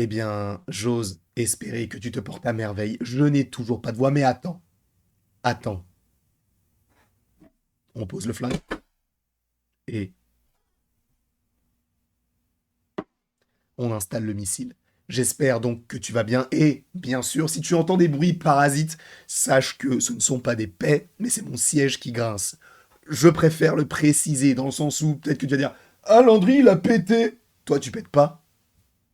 Eh bien, j'ose espérer que tu te portes à merveille. Je n'ai toujours pas de voix, mais attends, attends. On pose le flingue et on installe le missile. J'espère donc que tu vas bien et, bien sûr, si tu entends des bruits parasites, sache que ce ne sont pas des paix, mais c'est mon siège qui grince. Je préfère le préciser dans le sens où peut-être que tu vas dire «Ah, Landry, il a pété!» Toi, tu pètes pas.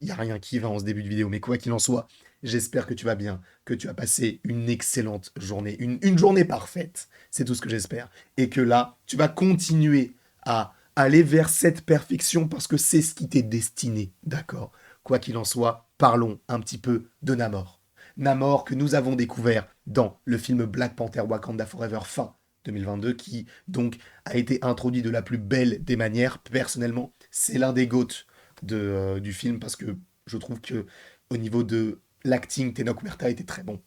Il n'y a rien qui va en ce début de vidéo, mais quoi qu'il en soit, j'espère que tu vas bien, que tu as passé une excellente journée, une journée parfaite, c'est tout ce que j'espère, et que là, tu vas continuer à aller vers cette perfection parce que c'est ce qui t'est destiné, d'accord? Quoi qu'il en soit, parlons un petit peu de Namor. Namor que nous avons découvert dans le film Black Panther Wakanda Forever fin 2022, qui donc a été introduit de la plus belle des manières. Personnellement, c'est l'un des GOAT du film parce que je trouve que au niveau de l'acting, Tenoch Huerta était très bon.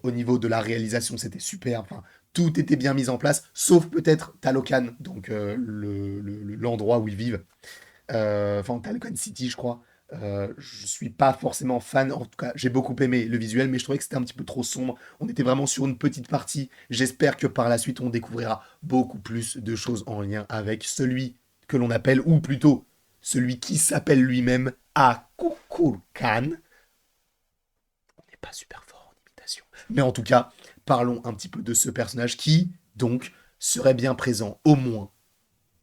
Au niveau de la réalisation, c'était super. Enfin, tout était bien mis en place, sauf peut-être Talocan, donc l'endroit où ils vivent. Enfin, Talocan City, je crois. Je suis pas forcément fan, en tout cas, j'ai beaucoup aimé le visuel, mais je trouvais que c'était un petit peu trop sombre. On était vraiment sur une petite partie. J'espère que par la suite, on découvrira beaucoup plus de choses en lien avec celui que l'on appelle, ou plutôt celui qui s'appelle lui-même Akukulkan. On n'est pas super fort en imitation. Mais en tout cas, parlons un petit peu de ce personnage qui, donc, serait bien présent au moins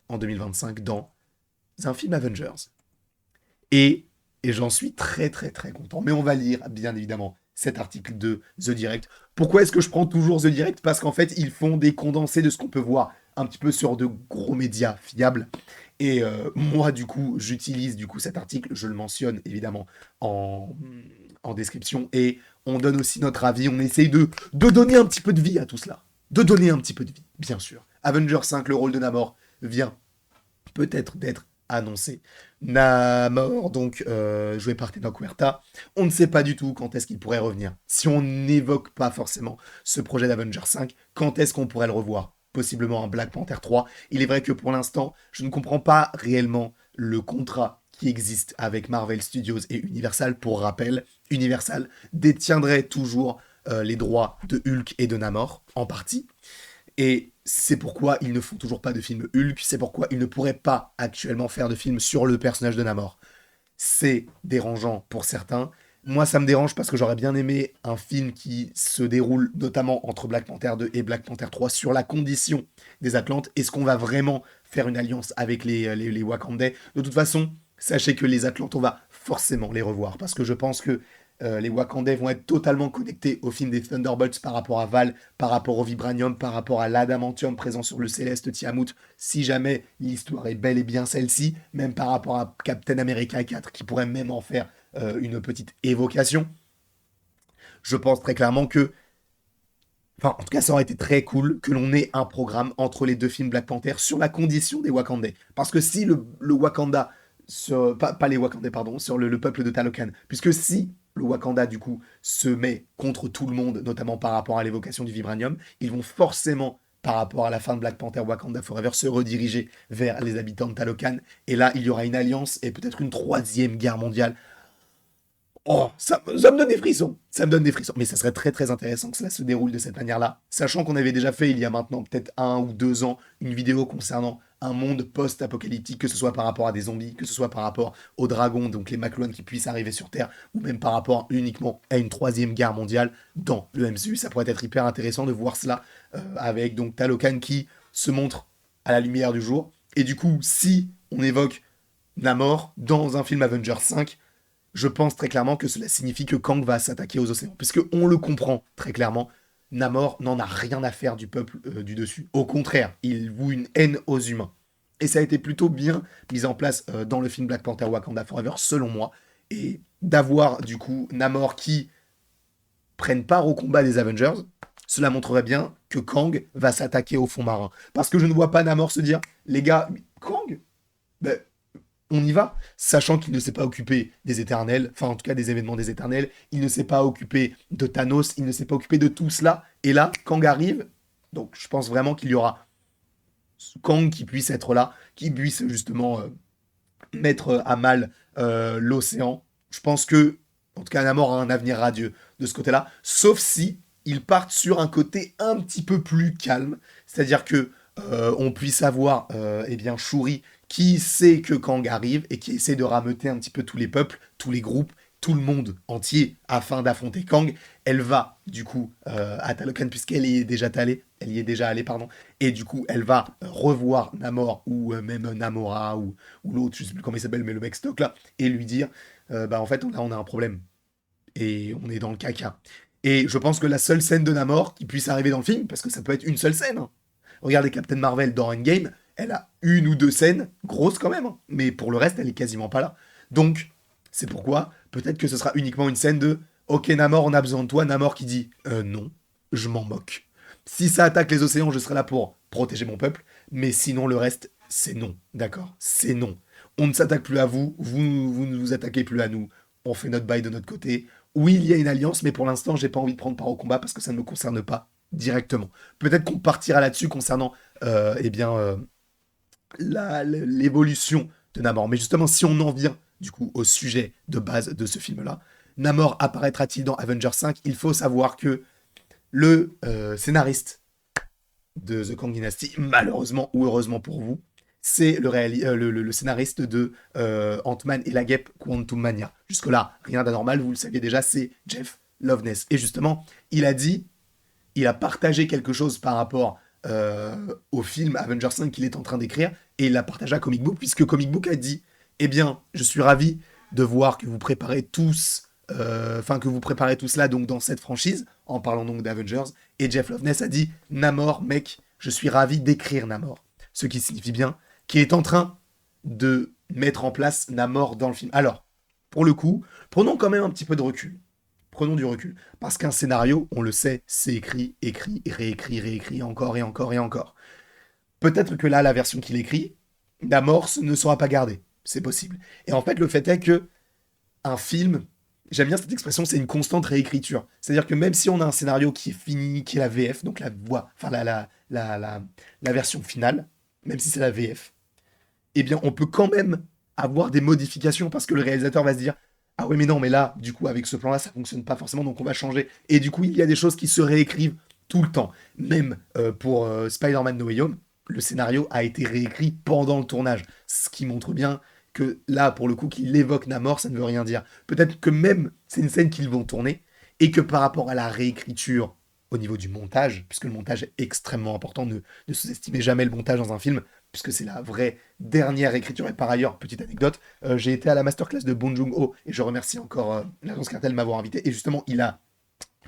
en 2025 dans un film Avengers. Et, et j'en suis très très très content. Mais on va lire, bien évidemment, cet article de The Direct. Pourquoi est-ce que je prends toujours The Direct? Parce qu'en fait, ils font des condensés de ce qu'on peut voir un petit peu sur de gros médias fiables. Et moi, du coup, j'utilise du coup cet article, je le mentionne évidemment en description, et on donne aussi notre avis, on essaye de donner un petit peu de vie à tout cela. De donner un petit peu de vie, bien sûr. Avengers 5, le rôle de Namor, vient peut-être d'être annoncé. Namor, donc joué par Tenoch Huerta, on ne sait pas du tout quand est-ce qu'il pourrait revenir. Si on n'évoque pas forcément ce projet d'Avengers 5, quand est-ce qu'on pourrait le revoir? Possiblement un Black Panther 3. Il est vrai que pour l'instant, je ne comprends pas réellement le contrat qui existe avec Marvel Studios et Universal. Pour rappel, Universal détiendrait toujours les droits de Hulk et de Namor, en partie. Et c'est pourquoi ils ne font toujours pas de film Hulk, c'est pourquoi ils ne pourraient pas actuellement faire de film sur le personnage de Namor. C'est dérangeant pour certains. Moi, ça me dérange parce que j'aurais bien aimé un film qui se déroule notamment entre Black Panther 2 et Black Panther 3 sur la condition des Atlantes. Est-ce qu'on va vraiment faire une alliance avec les Wakandais? De toute façon, sachez que les Atlantes, on va forcément les revoir parce que je pense que les Wakandais vont être totalement connectés au film des Thunderbolts par rapport à Val, par rapport au Vibranium, par rapport à l'Adamantium présent sur le Céleste Tiamut, si jamais l'histoire est bel et bien celle-ci, même par rapport à Captain America 4, qui pourrait même en faire une petite évocation. Je pense très clairement que, enfin, en tout cas, ça aurait été très cool que l'on ait un programme entre les deux films Black Panther sur la condition des Wakandais. Parce que si le Wakanda, pas les Wakandais, pardon, sur le peuple de Talokan, puisque si le Wakanda, du coup, se met contre tout le monde, notamment par rapport à l'évocation du vibranium, ils vont forcément, par rapport à la fin de Black Panther Wakanda Forever, se rediriger vers les habitants de Talokan. Et là, il y aura une alliance et peut-être une troisième guerre mondiale. Oh, ça me donne des frissons. Ça me donne des frissons. Mais ça serait très très intéressant que cela se déroule de cette manière-là. Sachant qu'on avait déjà fait il y a maintenant peut-être 1 ou 2 ans une vidéo concernant un monde post-apocalyptique, que ce soit par rapport à des zombies, que ce soit par rapport aux dragons, donc les Maclones qui puissent arriver sur Terre, ou même par rapport uniquement à une troisième guerre mondiale dans le MCU. Ça pourrait être hyper intéressant de voir cela avec donc Talokan qui se montre à la lumière du jour. Et du coup, si on évoque Namor dans un film Avengers 5, je pense très clairement que cela signifie que Kang va s'attaquer aux océans. Puisque on le comprend très clairement, Namor n'en a rien à faire du peuple du dessus. Au contraire, il voue une haine aux humains. Et ça a été plutôt bien mis en place dans le film Black Panther Wakanda Forever, selon moi. Et d'avoir du coup Namor qui prenne part au combat des Avengers, cela montrerait bien que Kang va s'attaquer au fond marin. Parce que je ne vois pas Namor se dire, les gars, Kang, ben, on y va, sachant qu'il ne s'est pas occupé des éternels, enfin en tout cas des événements des éternels, il ne s'est pas occupé de Thanos, il ne s'est pas occupé de tout cela, et là, Kang arrive, donc je pense vraiment qu'il y aura Kang qui puisse être là, qui puisse justement mettre à mal l'océan. je pense que, en tout cas, Namor a un avenir radieux de ce côté-là, sauf si ils partent sur un côté un petit peu plus calme, c'est-à-dire que on puisse avoir eh bien Shuri qui sait que Kang arrive et qui essaie de rameuter un petit peu tous les peuples, tous les groupes, tout le monde entier afin d'affronter Kang. Elle va du coup à Talokan puisqu'elle y est déjà allée, elle y est déjà allée pardon, et du coup elle va revoir Namor ou même Namora ou l'autre, je sais plus comment il s'appelle, mais le mec stock là, et lui dire bah en fait on a un problème et on est dans le caca. Et je pense que la seule scène de Namor qui puisse arriver dans le film, parce que ça peut être une seule scène, hein. Regardez Captain Marvel dans Endgame, elle a une ou deux scènes, grosses quand même, hein, mais pour le reste, elle est quasiment pas là. Donc, c'est pourquoi, peut-être que ce sera uniquement une scène de Ok Namor, on a besoin de toi, Namor qui dit non, je m'en moque. Si ça attaque les océans, je serai là pour protéger mon peuple, mais sinon le reste, c'est non, d'accord. C'est non. On ne s'attaque plus à vous, vous ne vous attaquez plus à nous, on fait notre bail de notre côté. Oui, il y a une alliance, mais pour l'instant, j'ai pas envie de prendre part au combat parce que ça ne me concerne pas directement. Peut-être qu'on partira là-dessus concernant eh bien, l'évolution de Namor. Mais justement, si on en vient du coup au sujet de base de ce film-là, Namor apparaîtra-t-il dans Avengers 5? Il faut savoir que le scénariste de The Kang Dynasty, malheureusement ou heureusement pour vous, c'est le scénariste de Ant-Man et la Guêpe Quantum Mania. Jusque-là, rien d'anormal, vous le saviez déjà, c'est Jeff Loveness. Et justement, il a partagé quelque chose par rapport au film Avengers 5 qu'il est en train d'écrire, et il l'a partagé à Comic Book, puisque Comic Book a dit Eh bien, je suis ravi de voir que vous préparez tous, que vous préparez tout cela donc dans cette franchise, en parlant donc d'Avengers, et Jeff Loveness a dit Namor, mec, je suis ravi d'écrire Namor. Ce qui signifie bien qu'il est en train de mettre en place Namor dans le film. Alors, pour le coup, prenons quand même un petit peu de recul. Prenons du recul. Parce qu'un scénario, on le sait, c'est écrit, écrit, réécrit, réécrit, encore et encore et encore. Peut-être que là, la version qu'il écrit, Namor ne sera pas gardée. C'est possible. Et en fait, le fait est que un film, j'aime bien cette expression, c'est une constante réécriture. C'est-à-dire que même si on a un scénario qui est fini, qui est la VF, donc la voix, enfin la version finale, même si c'est la VF, eh bien, on peut quand même avoir des modifications parce que le réalisateur va se dire ah oui mais non mais là du coup avec ce plan là ça fonctionne pas forcément donc on va changer et du coup il y a des choses qui se réécrivent tout le temps même pour Spider-Man No Way Home le scénario a été réécrit pendant le tournage ce qui montre bien que là pour le coup qu'il évoque Namor ça ne veut rien dire peut-être que même c'est une scène qu'ils vont tourner et que par rapport à la réécriture au niveau du montage puisque le montage est extrêmement important ne sous-estimez jamais le montage dans un film puisque c'est la vraie dernière écriture. Et par ailleurs, petite anecdote, j'ai été à la masterclass de Bong Joon-ho et je remercie encore l'agence Cartel de m'avoir invité. Et justement, il a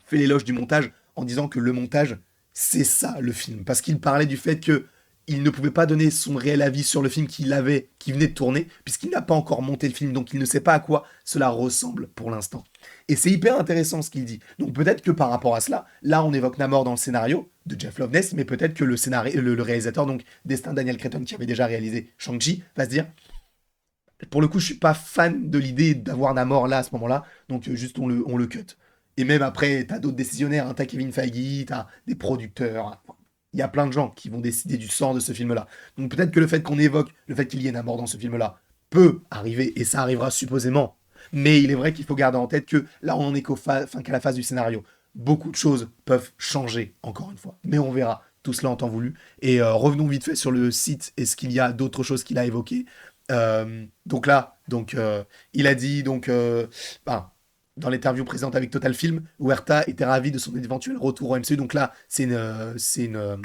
fait l'éloge du montage en disant que le montage, c'est ça le film. Parce qu'il parlait du fait que il ne pouvait pas donner son réel avis sur le film qui venait de tourner, puisqu'il n'a pas encore monté le film, donc il ne sait pas à quoi cela ressemble pour l'instant. Et c'est hyper intéressant ce qu'il dit. Donc peut-être que par rapport à cela, là on évoque Namor dans le scénario de Jeff Loveness, mais peut-être que le réalisateur, donc Destin Daniel Cretton, qui avait déjà réalisé Shang-Chi, va se dire pour le coup, je suis pas fan de l'idée d'avoir Namor là à ce moment-là, donc juste on le cut. Et même après, t'as d'autres décisionnaires, hein, t'as Kevin Feige, t'as des producteurs, il y a plein de gens qui vont décider du sort de ce film-là. Donc peut-être que le fait qu'on évoque le fait qu'il y ait Namor dans ce film-là peut arriver, et ça arrivera supposément. Mais il est vrai qu'il faut garder en tête que là, on en est qu'à la phase du scénario. Beaucoup de choses peuvent changer, encore une fois. Mais on verra tout cela en temps voulu. Et revenons vite fait sur le site. Est-ce qu'il y a d'autres choses qu'il a évoquées il a dit ben, dans l'interview présente avec Total Film, Huerta était ravi de son éventuel retour au MCU. Donc là, c'est une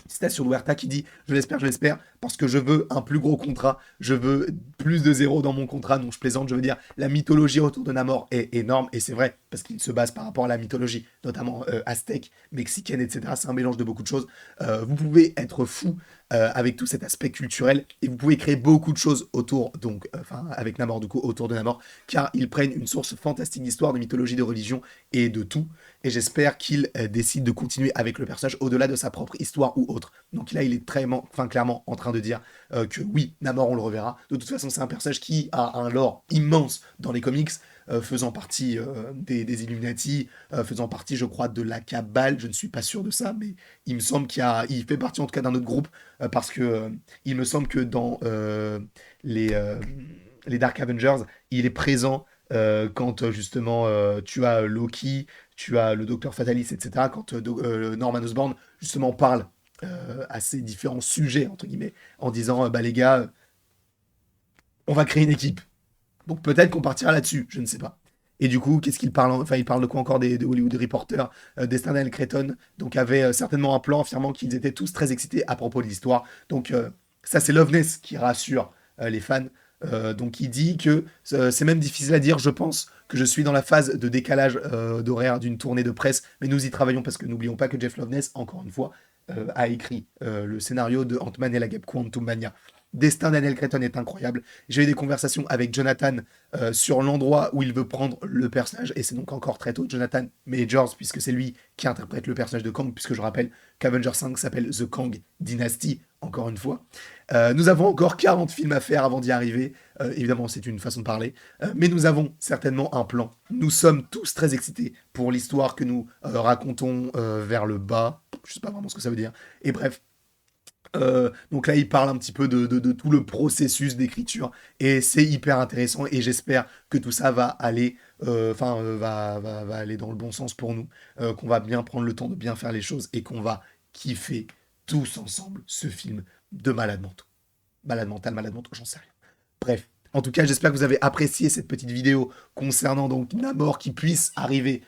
citation de Huerta qui dit je l'espère, parce que je veux un plus gros contrat, je veux plus de zéros dans mon contrat, donc je plaisante, je veux dire, la mythologie autour de Namor est énorme, et c'est vrai, parce qu'il se base par rapport à la mythologie, notamment aztèque, mexicaine, etc. C'est un mélange de beaucoup de choses. Vous pouvez être fou avec tout cet aspect culturel, et vous pouvez créer beaucoup de choses autour, avec Namor, du coup, autour de Namor, car ils prennent une source fantastique d'histoire, de mythologie, de religion, et de tout, et j'espère qu'il décide de continuer avec le personnage au-delà de sa propre histoire ou autre. Donc là, il est clairement en train de dire que oui, Namor, on le reverra. De toute façon, c'est un personnage qui a un lore immense dans les comics, faisant partie des Illuminati, faisant partie, je crois, de la Cabale. Je ne suis pas sûr de ça, mais il me semble il fait partie en tout cas d'un autre groupe, parce que il me semble que dans les Dark Avengers, il est présent quand justement tu as Loki, tu as le Docteur Fatalis, etc. Quand Norman Osborn justement parle à ces différents sujets, entre guillemets, en disant bah les gars, on va créer une équipe. Donc peut-être qu'on partira là-dessus, je ne sais pas. Et du coup, qu'est-ce qu'il parle enfin, il parle de quoi encore des Hollywood Reporters Destin Cretton, donc avait certainement un plan affirmant qu'ils étaient tous très excités à propos de l'histoire. Donc ça, c'est Loveness qui rassure les fans. Donc il dit que c'est même difficile à dire, je pense, que je suis dans la phase de décalage d'horaire d'une tournée de presse, mais nous y travaillons parce que n'oublions pas que Jeff Loveness, encore une fois, a écrit le scénario de Ant-Man et la Guêpe Quantum Mania. Destin Daniel Cretton est incroyable. J'ai eu des conversations avec Jonathan sur l'endroit où il veut prendre le personnage, et c'est donc encore très tôt, Jonathan Majors, puisque c'est lui qui interprète le personnage de Kang, puisque je rappelle qu'Avenger 5 s'appelle The Kang Dynasty, encore une fois. Nous avons encore 40 films à faire avant d'y arriver. Évidemment, c'est une façon de parler. Mais nous avons certainement un plan. Nous sommes tous très excités pour l'histoire que nous racontons vers le bas. Je ne sais pas vraiment ce que ça veut dire. Et bref, donc là, il parle un petit peu de tout le processus d'écriture et c'est hyper intéressant et j'espère que tout ça va aller, va aller dans le bon sens pour nous, qu'on va bien prendre le temps de bien faire les choses et qu'on va kiffer tous ensemble ce film de malade mental. Malade mental, malade mental, j'en sais rien. Bref. En tout cas, j'espère que vous avez apprécié cette petite vidéo concernant donc Namor qui puisse arriver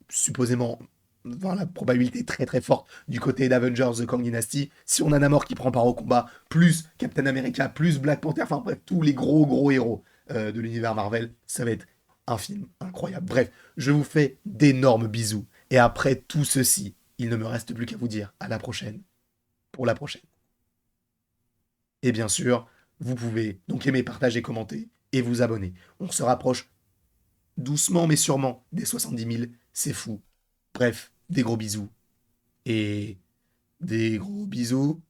supposément, enfin, la probabilité très très forte du côté d'Avengers The Kang Dynasty. Si on a Namor qui prend part au combat, plus Captain America, plus Black Panther, enfin bref, tous les gros héros de l'univers Marvel, ça va être un film incroyable. Bref, je vous fais d'énormes bisous. Et après tout ceci, il ne me reste plus qu'à vous dire à la prochaine, pour la prochaine. Et bien sûr, vous pouvez donc aimer, partager, commenter et vous abonner. On se rapproche doucement mais sûrement des 70 000, c'est fou. Bref, des gros bisous. Et des gros bisous.